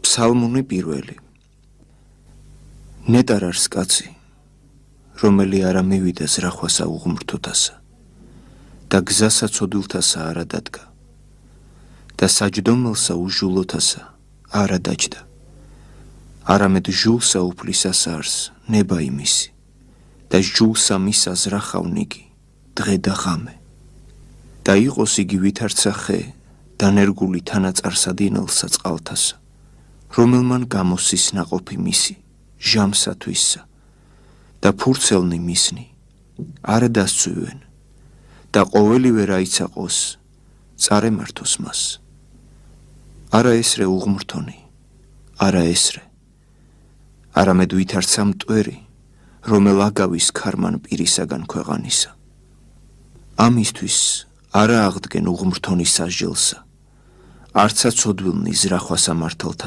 Psalmuni პირველი. ნეტარ არის კაცი, რომელი არა მივიდა ზრახვასა უღმრთოთასა და გზასა ცოდვილთასა არა დადგა და საჯდომელსა უჟულოთასა არა დაჯდა. არამედ ჟულსა უფლისას არს ნება იმისი და ჟულსა მისა ზრახავნიგი დღე და ღამე და იყოს იგი ვითარცა ხე დანერგული თანაწარსადინელსა წყალთასა, რომელმან გამოსის ნაყოფი მისი ჟამსათვისსა და ფურცელნი მისნი არა დასცვივენ და ყოველივე რაიცაყოს წარემართოს მას. არა ესრე უღმრთონი, არა ესრე, არამედ ვითარცა მტვერი, რომელ აგავის ქარმან პირისაგან ქვეყანისა. ამისთვის არა აღდგენ უღმრთონის სასჯელსა, არცა ცოდვილნი ზრახვას ამართელთა